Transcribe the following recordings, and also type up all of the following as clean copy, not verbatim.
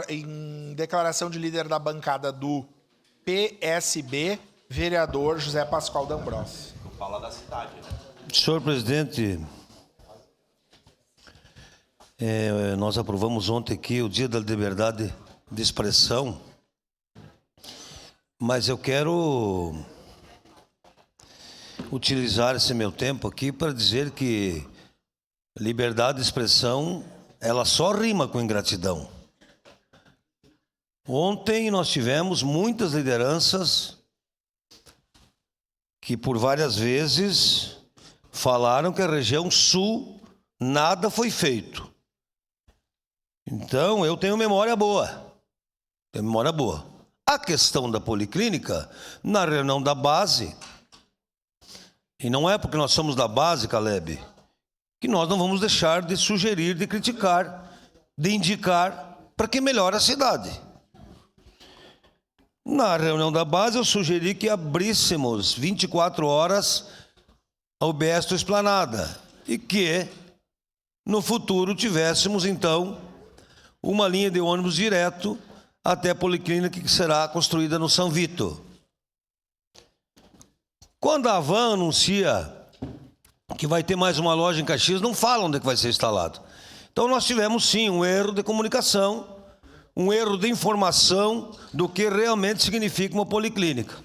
em declaração de líder da bancada do PSB, vereador José Pascoal D'Ambrosio. Fala da cidade, né? Senhor presidente, nós aprovamos ontem aqui o Dia da Liberdade de Expressão, mas eu quero utilizar esse meu tempo aqui para dizer que liberdade de expressão, ela só rima com ingratidão. Ontem nós tivemos muitas lideranças que por várias vezes falaram que a região sul nada foi feito. Então eu tenho memória boa. A questão da policlínica, na reunião da base, e não é porque nós somos da base, Caleb, que nós não vamos deixar de sugerir, de criticar, de indicar para que melhore a cidade. Na reunião da base eu sugeri que abríssemos 24 horas a UBS do Esplanada e que no futuro tivéssemos então uma linha de ônibus direto até a policlínica que será construída no São Vito. Quando a Havan anuncia que vai ter mais uma loja em Caxias, não falam onde é que vai ser instalado. Então nós tivemos sim um erro de comunicação, um erro de informação do que realmente significa uma policlínica.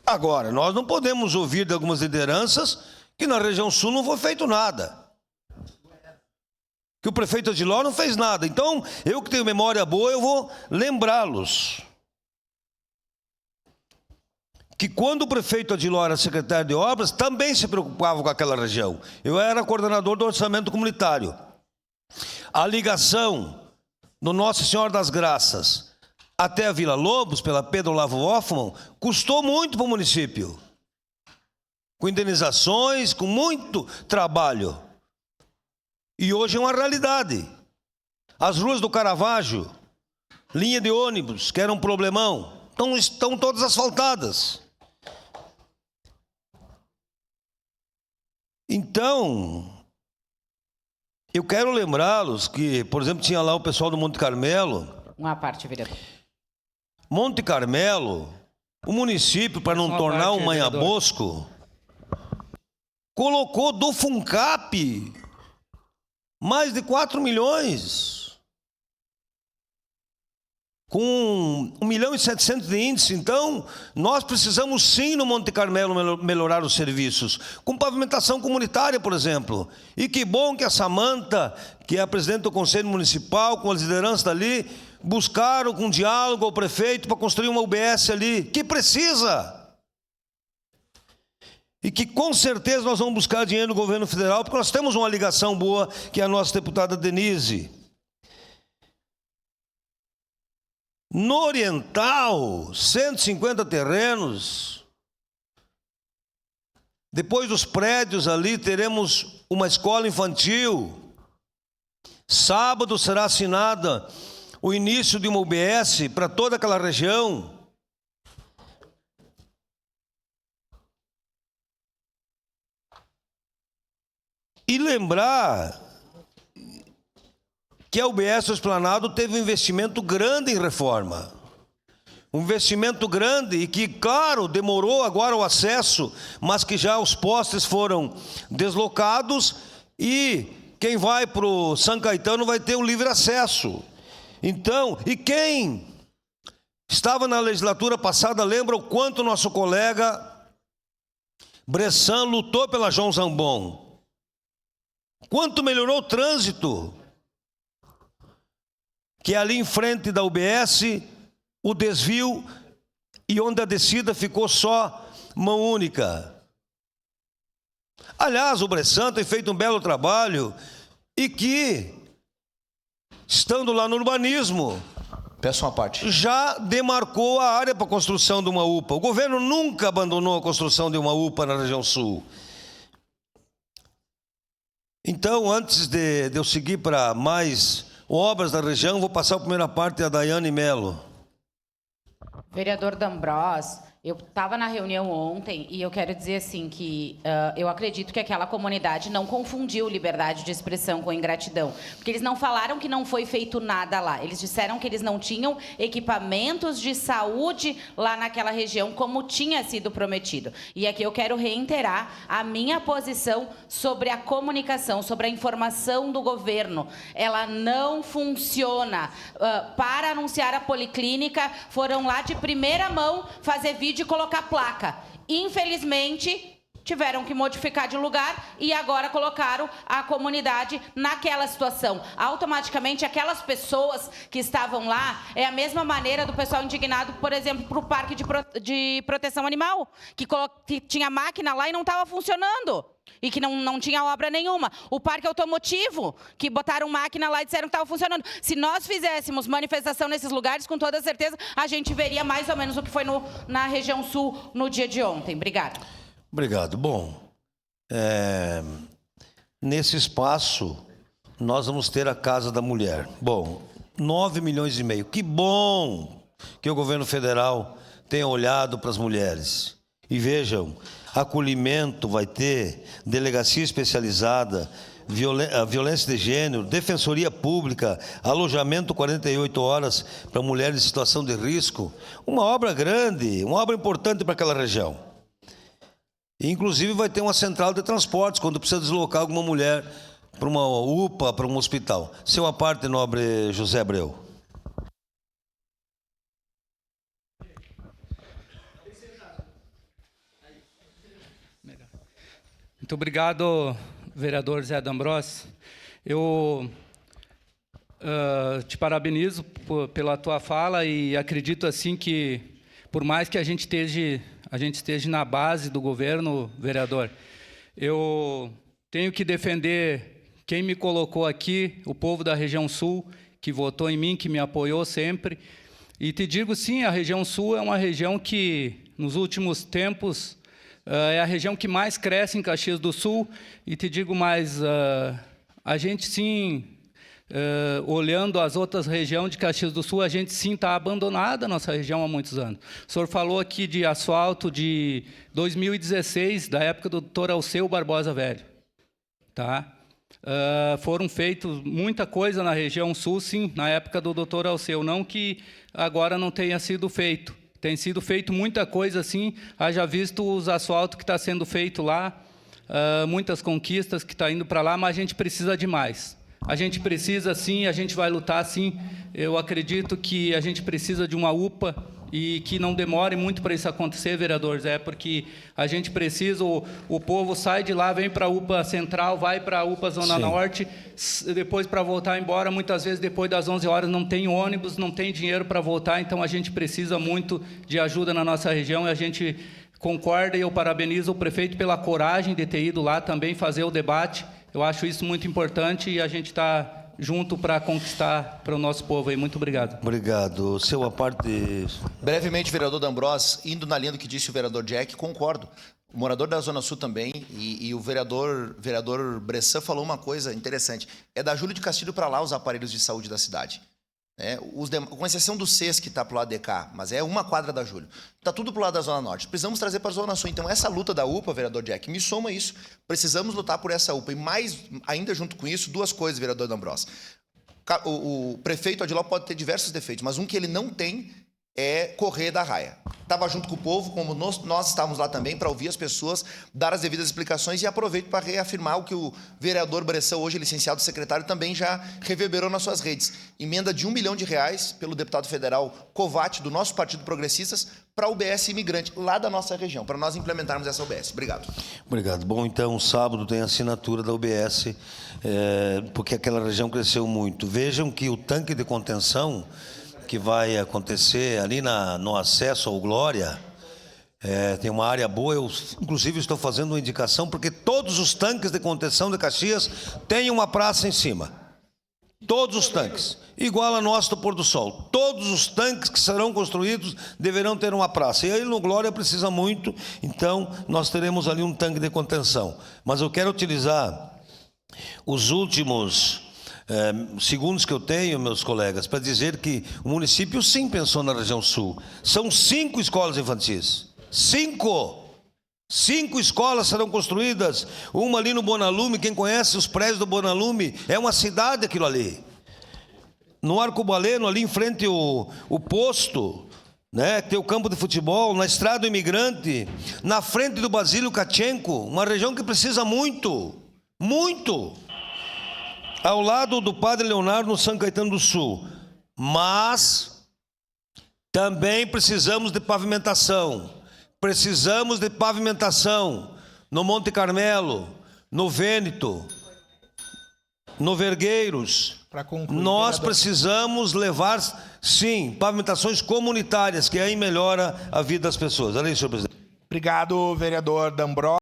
Agora, nós não podemos ouvir de algumas lideranças que na região sul não foi feito nada. Que o prefeito Adiló não fez nada. Então, eu que tenho memória boa, eu vou lembrá-los que quando o prefeito Adiló era secretário de obras, também se preocupava com aquela região. Eu era coordenador do orçamento comunitário. A ligação do Nossa Senhora das Graças até a Vila Lobos, pela Pedro Olavo Hoffmann, custou muito para o município. Com indenizações, com muito trabalho. E hoje é uma realidade. As ruas do Caravaggio, linha de ônibus, que era um problemão, estão todas asfaltadas. Então, eu quero lembrá-los que, por exemplo, tinha lá o pessoal do Monte Carmelo. Uma parte, vereador. Monte Carmelo, o município, para não tornar um manha-bosco, colocou do FUNCAP mais de 4 milhões. Com 1.700.000 de índice. Então, nós precisamos sim no Monte Carmelo melhorar os serviços. Com pavimentação comunitária, por exemplo. E que bom que a Samanta, que é a presidente do Conselho Municipal, com as lideranças dali, buscaram com diálogo ao prefeito para construir uma UBS ali, que precisa. E que com certeza nós vamos buscar dinheiro no governo federal, porque nós temos uma ligação boa, que é a nossa deputada Denise. No Oriental, 150 terrenos. Depois dos prédios ali, teremos uma escola infantil. Sábado será assinada o início de uma UBS para toda aquela região. E lembrar que a UBS do Esplanado teve um investimento grande em reforma. Um investimento grande e que, claro, demorou agora o acesso, mas que já os postes foram deslocados e quem vai para o São Caetano vai ter um livre acesso. Então, e quem estava na legislatura passada lembra o quanto nosso colega Bressan lutou pela João Zambon. Quanto melhorou o trânsito. Que ali em frente da UBS, o desvio e onde a descida ficou só mão única. Aliás, o Bressan tem feito um belo trabalho e que, estando lá no urbanismo, peço uma parte, já demarcou a área para a construção de uma UPA. O governo nunca abandonou a construção de uma UPA na região sul. Então, antes de eu seguir para mais obras da região, vou passar a primeira parte a Daiane Mello. Vereador D'Ambrosio, Eu estava na reunião ontem e eu quero dizer assim que eu acredito que aquela comunidade não confundiu liberdade de expressão com ingratidão, porque eles não falaram que não foi feito nada lá. Eles disseram que eles não tinham equipamentos de saúde lá naquela região como tinha sido prometido. E aqui eu quero reiterar a minha posição sobre a comunicação, sobre a informação do governo. Ela não funciona. Para anunciar a policlínica, foram lá de primeira mão fazer vídeo de colocar placa. Infelizmente, tiveram que modificar de lugar e agora colocaram a comunidade naquela situação. Automaticamente, aquelas pessoas que estavam lá, é a mesma maneira do pessoal indignado, por exemplo, para o parque de proteção animal, que tinha máquina lá e não estava funcionando. E que não tinha obra nenhuma. O parque automotivo, que botaram máquina lá e disseram que estava funcionando. Se nós fizéssemos manifestação nesses lugares, com toda certeza, a gente veria mais ou menos o que foi na região sul no dia de ontem. Obrigada. Obrigado. Bom, nesse espaço, nós vamos ter a Casa da Mulher. Bom, 9,5 milhões. Que bom que o governo federal tenha olhado para as mulheres. E vejam, acolhimento vai ter, delegacia especializada, violência de gênero, defensoria pública, alojamento 48 horas para mulheres em situação de risco. Uma obra grande, uma obra importante para aquela região. E, inclusive, vai ter uma central de transportes quando precisa deslocar alguma mulher para uma UPA, para um hospital. Seu à parte, nobre José Abreu. Muito obrigado, vereador Zé D'Ambrossi. Eu te parabenizo pela tua fala e acredito assim que, por mais que a gente esteja na base do governo, vereador, eu tenho que defender quem me colocou aqui, o povo da região sul, que votou em mim, que me apoiou sempre. E te digo, sim, a região sul é uma região que, nos últimos tempos, é a região que mais cresce em Caxias do Sul. E te digo mais, a gente sim, olhando as outras regiões de Caxias do Sul, a gente sim está abandonada a nossa região há muitos anos. O senhor falou aqui de asfalto de 2016, da época do doutor Alceu Barbosa Velho. Tá? Foram feitos muita coisa na região sul, sim, na época do doutor Alceu, não que agora não tenha sido feito. Tem sido feito muita coisa assim, haja visto os asfaltos que está sendo feito lá, muitas conquistas que está indo para lá, mas a gente precisa de mais. A gente precisa, sim, a gente vai lutar, sim. Eu acredito que a gente precisa de uma UPA e que não demore muito para isso acontecer, vereador Zé, porque a gente precisa, o povo sai de lá, vem para a UPA Central, vai para a UPA Zona Norte, depois para voltar embora, muitas vezes depois das 11 horas não tem ônibus, não tem dinheiro para voltar, então a gente precisa muito de ajuda na nossa região e a gente concorda e eu parabenizo o prefeito pela coragem de ter ido lá também fazer o debate. Eu acho isso muito importante e a gente está junto para conquistar para o nosso povo aí. Muito obrigado. Obrigado. Seu à parte. Brevemente, vereador D'Ambrossi, indo na linha do que disse o vereador Jack, concordo. O morador da Zona Sul também, e o vereador Bressan falou uma coisa interessante. É da Júlio de Castilho para lá os aparelhos de saúde da cidade. Com exceção do CES, que está para o lado de cá, mas é uma quadra da Júlio. Está tudo para o lado da Zona Norte. Precisamos trazer para a Zona Sul. Então, essa luta da UPA, vereador Jack, me soma isso. Precisamos lutar por essa UPA. E mais, ainda junto com isso, duas coisas, vereador D'Ambrossi. O prefeito Adiló pode ter diversos defeitos, mas um que ele não tem é correr da raia. Estava junto com o povo, como nós estávamos lá também, para ouvir as pessoas, dar as devidas explicações e aproveito para reafirmar o que o vereador Bressan, hoje licenciado secretário, também já reverberou nas suas redes. Emenda de R$1 milhão pelo deputado federal Covatti, do nosso Partido Progressistas, para a UBS Imigrante, lá da nossa região, para nós implementarmos essa UBS. Obrigado. Obrigado. Bom, então, sábado tem assinatura da UBS, porque aquela região cresceu muito. Vejam que o tanque de contenção que vai acontecer ali no acesso ao Glória, tem uma área boa. Eu, inclusive, estou fazendo uma indicação, porque todos os tanques de contenção de Caxias têm uma praça em cima. Todos os tanques. Igual a nossa do Pôr do Sol. Todos os tanques que serão construídos deverão ter uma praça. E aí no Glória precisa muito, então nós teremos ali um tanque de contenção. Mas eu quero utilizar os últimos segundos que eu tenho, meus colegas, para dizer que o município sim pensou na região sul. São 5 escolas infantis. 5 escolas serão construídas. Uma ali no Bonalume, quem conhece os prédios do Bonalume, é uma cidade aquilo ali. No Arcobaleno, ali em frente o posto, né, que tem o campo de futebol, na Estrada do Imigrante, na frente do Basílio Lukashenko, uma região que precisa muito, muito. Ao lado do Padre Leonardo, no São Caetano do Sul. Mas também precisamos de pavimentação. Precisamos de pavimentação no Monte Carmelo, no Vêneto, no Vergueiros. Para concluir, Nós vereador. precisamos levar, sim, pavimentações comunitárias, que aí melhora a vida das pessoas. Olha aí, senhor presidente. Obrigado, vereador D'Ambrosio.